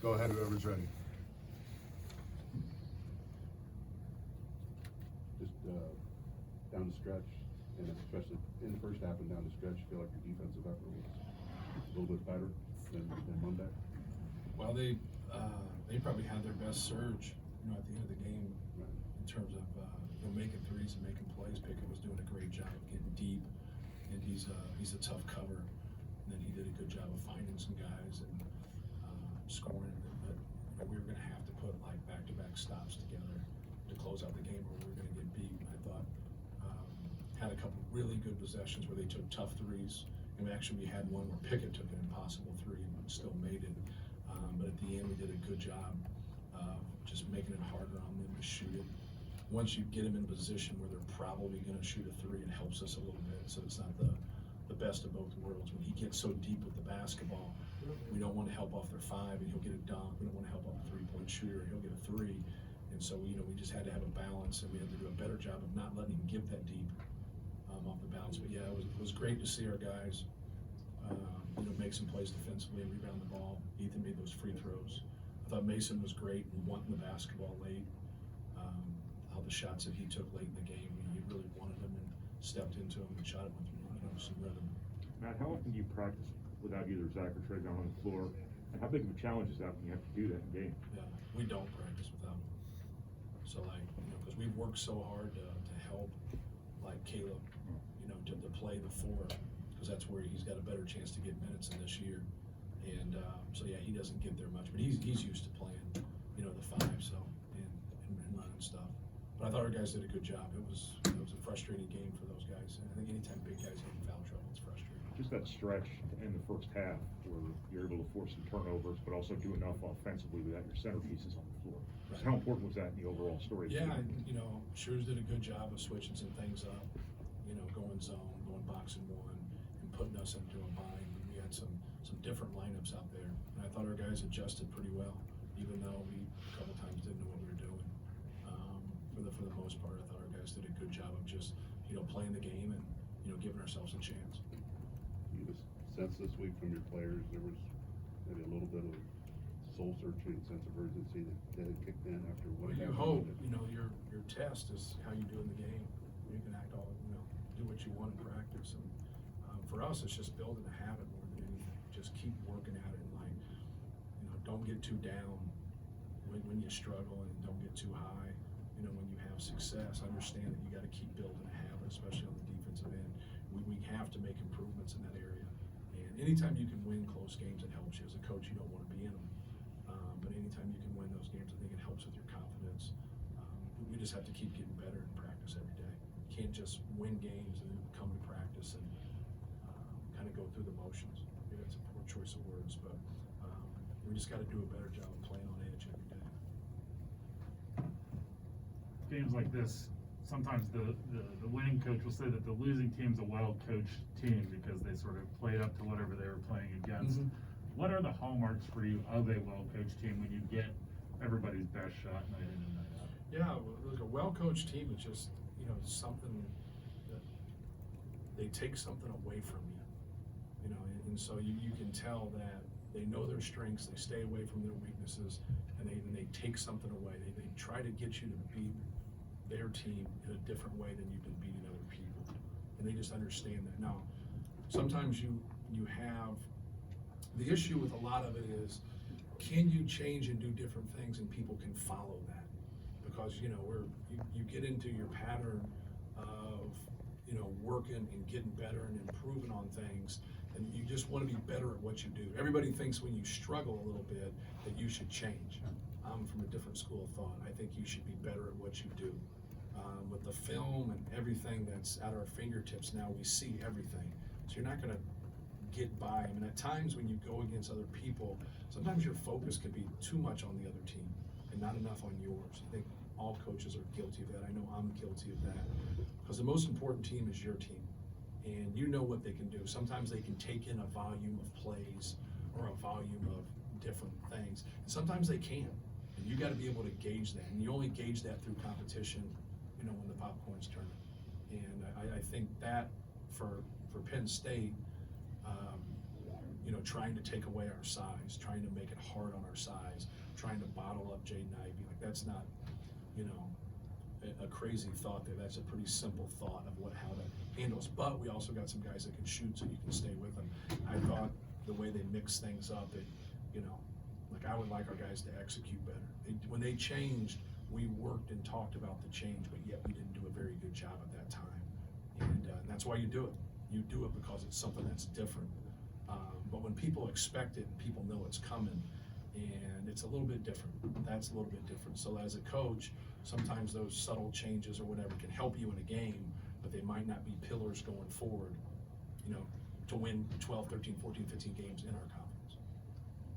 Go ahead, whoever's ready. Just down the stretch, and especially in the first half and down the stretch, you feel like your defensive effort was a little bit better than Monday? Well, they probably had their best surge, at the end of the game, Right. in terms of making threes and making plays. Pickett was doing a great job of getting deep, and he's a tough cover. And then he did a good job of finding some guys and scoring. But we were going to have to put like back-to-back stops together to close out the game, or we were going to get beat. And I thought had a couple really good possessions where they took tough threes. And we had one where Pickett took an impossible three and still made it. But at the end, we did a good job of just making it harder on them to shoot it. Once you get them in a position where they're probably going to shoot a three, it helps us a little bit. So it's not the best of both worlds. When he gets so deep with the basketball, we don't want to help off their five and he'll get a dunk. We don't want to help off a three-point shooter, he'll get a three. And so we just had to have a balance, and we had to do a better job of not letting him get that deep off the bounce. But yeah, it was great to see our guys make some plays defensively and rebound the ball. Ethan made those free throws. I thought Mason was great in wanting the basketball late. All the shots that he took late in the game, he really wanted them and stepped into them and shot it with some rhythm. Matt, how often do you practice without either Zach or Trey on the floor? And how big of a challenge is that when you have to do that in game? Yeah, we don't practice without him. So because we've worked so hard to help Caleb, to play the four, because that's where he's got a better chance to get minutes in this year. And so yeah, he doesn't get there much, but he's used to playing, the five, so and running stuff. But I thought our guys did a good job. It was a frustrating game for those guys. And I think anytime big guys get in foul trouble, it's frustrating. Just that stretch in the first half where you're able to force some turnovers, but also do enough offensively without your centerpieces on the floor. Right. So how important was that in the overall story? Yeah, Schroes did a good job of switching some things up, going zone, going box and one, and putting us into a bind. We had some different lineups out there, and I thought our guys adjusted pretty well, even though we a couple times didn't know what we were doing. For the most part, I thought our guys did a good job of just playing the game and giving ourselves a chance. You just sense this week from your players there was maybe a little bit of soul searching, sense of urgency that had kicked in after what you hope your test is how you do in the game. You can act all do what you want in practice, and for us it's just building a habit more than anything. Just keep working at it, and don't get too down when you struggle, and don't get too high when you have success. Understand that you got to keep building a habit, especially on the defensive end. We have to make improvements in that area, and anytime you can win close games, it helps you. As a coach, you don't want to be in them, but anytime you can win those games, I think it helps with your confidence. We just have to keep getting better in practice every day. You can't just win games and then come to practice and kind of go through the motions. Maybe that's a poor choice of words, but we just got to do a better job of playing on edge every day. Games like this, sometimes the winning coach will say that the losing team's a well-coached team because they sort of played up to whatever they were playing against. Mm-hmm. What are the hallmarks for you of a well-coached team when you get everybody's best shot night in and night out? Yeah, look, a well-coached team is just, something that they take something away from you, and so you can tell that they know their strengths, they stay away from their weaknesses, and they take something away. They try to get you to beat their team in a different way than you've been beating other people, and they just understand that. Now, sometimes you have the issue with a lot of it is, can you change and do different things and people can follow that? Because you get into your pattern of working and getting better and improving on things, and you just want to be better at what you do. Everybody thinks when you struggle a little bit that you should change. I'm from a different school of thought. I think you should be better at what you do. With the film and everything that's at our fingertips now, we see everything. So you're not going to get by. I mean, at times when you go against other people, sometimes your focus can be too much on the other team and not enough on yours. I think all coaches are guilty of that. I know I'm guilty of that. Because the most important team is your team. And you know what they can do. Sometimes they can take in a volume of plays or a volume of different things. And sometimes they can't. And you got to be able to gauge that. And you only gauge that through competition, when the popcorn's turning. And I think that for Penn State, trying to take away our size, trying to make it hard on our size, trying to bottle up Jaden Ivey. Like, that's not, you know, a crazy thought there. That's a pretty simple thought of how to handle us. But we also got some guys that can shoot, so you can stay with them. I thought the way they mix things up, you know, like, I would like our guys to execute better. When they changed, we worked and talked about the change, but yet we didn't do a very good job at that time. And that's why you do it. You do it because it's something that's different. But when people expect it and people know it's coming, and it's a little bit different, that's a little bit different. So as a coach, sometimes those subtle changes or whatever can help you in a game, but they might not be pillars going forward, you know, to win 12, 13, 14, 15 games in our conference.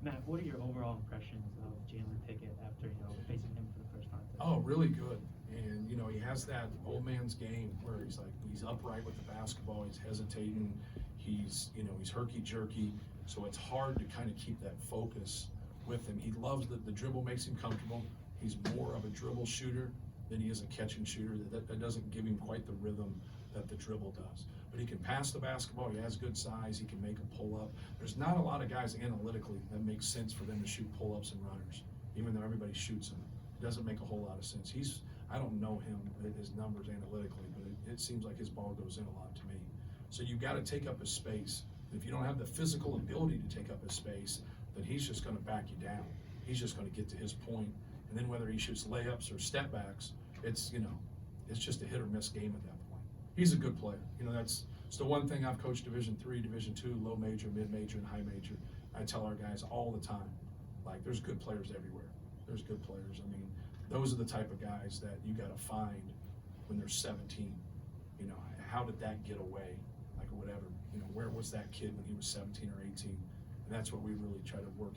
Matt, what are your overall impressions of Jalen Pickett after, you know, facing him for the first time? Oh, really good. And, you know, he has that old man's game where he's upright with the basketball, he's hesitating, he's herky-jerky, so it's hard to kind of keep that focus with him. He loves the dribble, makes him comfortable. He's more of a dribble shooter than he is a catch-and shooter. That doesn't give him quite the rhythm that the dribble does. But he can pass the basketball, he has good size, he can make a pull-up. There's not a lot of guys analytically that makes sense for them to shoot pull-ups and runners, even though everybody shoots them. It doesn't make a whole lot of sense. I don't know him, his numbers analytically, but it seems like his ball goes in a lot to me. So you've got to take up his space. If you don't have the physical ability to take up his space, then he's just going to back you down. He's just going to get to his point, and then whether he shoots layups or step backs, it's just a hit or miss game at that point. He's a good player. You know, it's the one thing. I've coached Division III, Division II, low major, mid major, and high major. I tell our guys all the time, like, there's good players everywhere. There's good players. I mean, those are the type of guys that you got to find when they're 17. You know, how did that get away? Like, or whatever. You know, where was that kid when he was 17 or 18? And that's what we really try to work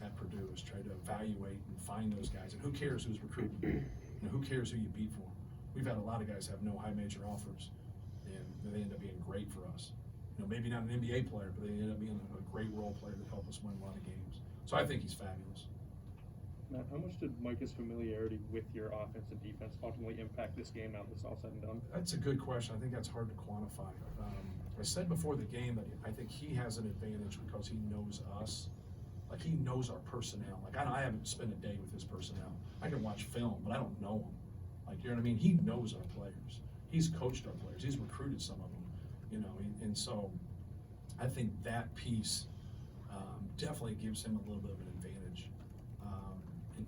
at Purdue, is try to evaluate and find those guys. And who cares who's recruiting? You know, who cares who you beat for? We've had a lot of guys have no high major offers, and they end up being great for us. You know, maybe not an NBA player, but they end up being a great role player that help us win a lot of games. So I think he's fabulous. Matt, how much did Micah's familiarity with your offense and defense ultimately impact this game now that it's all said and done? That's a good question. I think that's hard to quantify. I said before the game that I think he has an advantage because he knows us. Like, he knows our personnel. Like, I haven't spent a day with his personnel. I can watch film, but I don't know them. Like, you know what I mean? He knows our players. He's coached our players. He's recruited some of them, you know, and so I think that piece definitely gives him a little bit of an advantage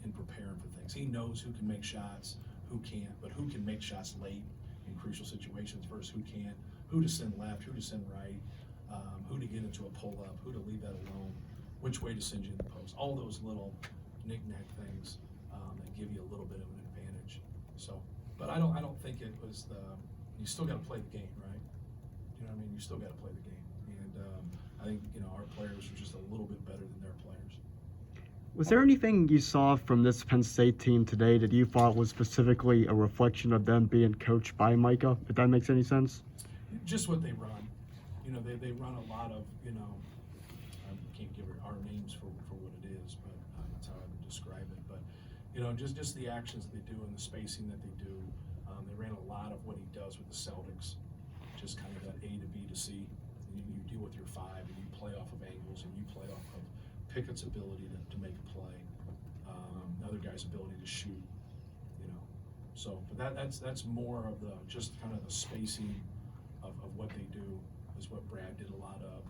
in preparing for things. He knows who can make shots, who can't, but who can make shots late in crucial situations versus who can't, who to send left, who to send right, who to get into a pull-up, who to leave that alone, which way to send you in the post. All those little knick-knack things that give you a little bit of an advantage. So, but I don't think it was you still got to play the game, right? You know what I mean? You still got to play the game. And I think, you know, our players are just a little bit better than their players. Was there anything you saw from this Penn State team today that you thought was specifically a reflection of them being coached by Micah, if that makes any sense? Just what they run. You know, they run a lot of, you know, I can't give our names for what it is, but that's how I would describe it. But, you know, just the actions that they do and the spacing that they do. They ran a lot of what he does with the Celtics, just kind of that A to B to C. You deal with your five, and you play off of angles, and you play off of Pickett's ability to make a play, other guy's ability to shoot, you know. So, but that's more of just kind of the spacing of what they do is what Brad did a lot of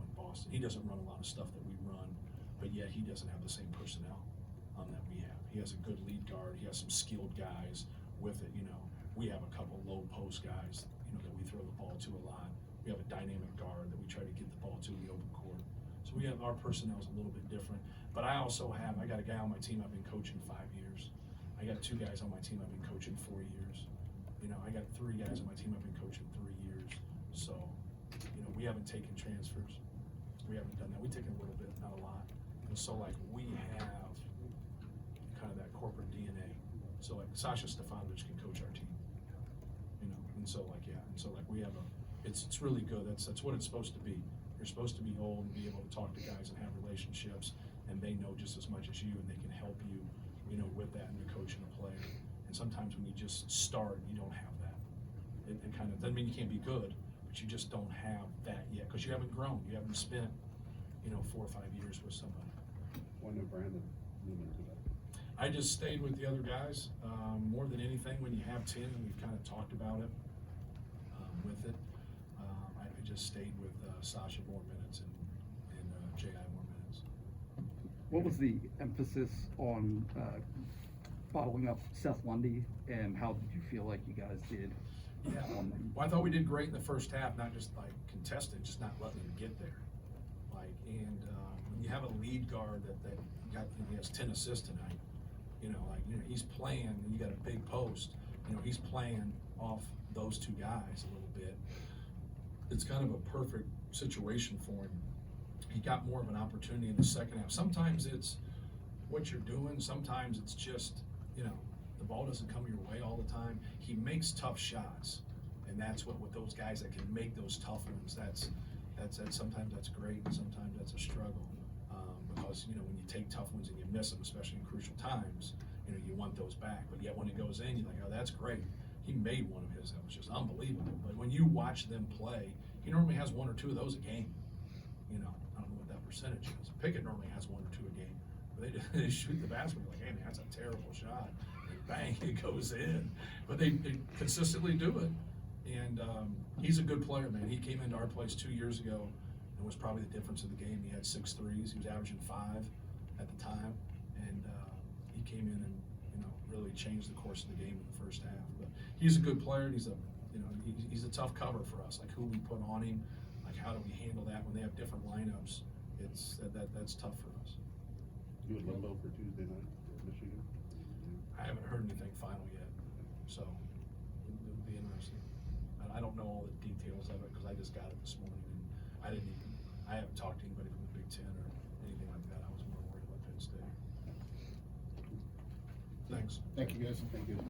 with Boston. He doesn't run a lot of stuff that we run, but yet he doesn't have the same personnel that we have. He has a good lead guard. He has some skilled guys with it, you know. We have a couple low post guys, you know, that we throw the ball to a lot. We have a dynamic guard that we try to get the ball to in the open court. So we have, our personnel is a little bit different. But I also have, I got a guy on my team I've been coaching 5 years. I got 2 guys on my team I've been coaching 4 years. You know, I got 3 guys on my team I've been coaching 3 years. So, you know, we haven't taken transfers. We haven't done that. We've taken a little bit, not a lot. And so, like, we have kind of that corporate DNA. So, like, Sasha Stefanovic can coach our team. You know, and so, like, yeah. And so, like, we have it's really good. That's what it's supposed to be. You're supposed to be old and be able to talk to guys and have relationships, and they know just as much as you, and they can help you, you know, with that and you're coaching a player. And sometimes when you just start, you don't have that. It kind of doesn't mean you can't be good, but you just don't have that yet because you haven't grown. You haven't spent, you know, 4 or 5 years with somebody. Well, I know Brandon moving to that? I just stayed with the other guys, more than anything, when you have 10, and we've kind of talked about it, with it. I just stayed with Sasha more minutes and J.I. more minutes. What was the emphasis on bottling up Seth Lundy, and how did you feel like you guys did? Yeah, well, I thought we did great in the first half, not just like contested, just not letting him get there. Like, and when you have a lead guard he has 10 assists tonight, he's playing, and you got a big post, he's playing off those two guys a little bit. It's kind of a perfect situation for him. He got more of an opportunity in the second half. Sometimes it's what you're doing, sometimes it's just, the ball doesn't come your way all the time. He makes tough shots, and that's what with those guys that can make those tough ones, that's sometimes that's great, and sometimes that's a struggle. Because when you take tough ones and you miss them, especially in crucial times, you want those back. But yet when it goes in, you're like, oh, that's great. He made one of his that was just unbelievable. But when you watch them play, he normally has one or two of those a game. I don't know what that percentage is. Pickett normally has one or two a game. But they shoot the basket, you're like, hey man, that's a terrible shot. And bang, it goes in. But they consistently do it. And he's a good player, man. He came into our place 2 years ago and was probably the difference of the game. He had 6 threes. He was averaging 5 at the time. And he came in and, really changed the course of the game in the first half. But he's a good player. He's a tough cover for us. Like, who we put on him, like how do we handle that when they have different lineups? That's tough for us. You at Ludlow for Tuesday night at Michigan? I haven't heard anything final yet, so it'll be interesting. I don't know all the details of it because I just got it this morning, and I haven't talked to anybody from the Big Ten or anything like that. I was more worried about Penn State. Thanks. Thank you, guys. Thank you.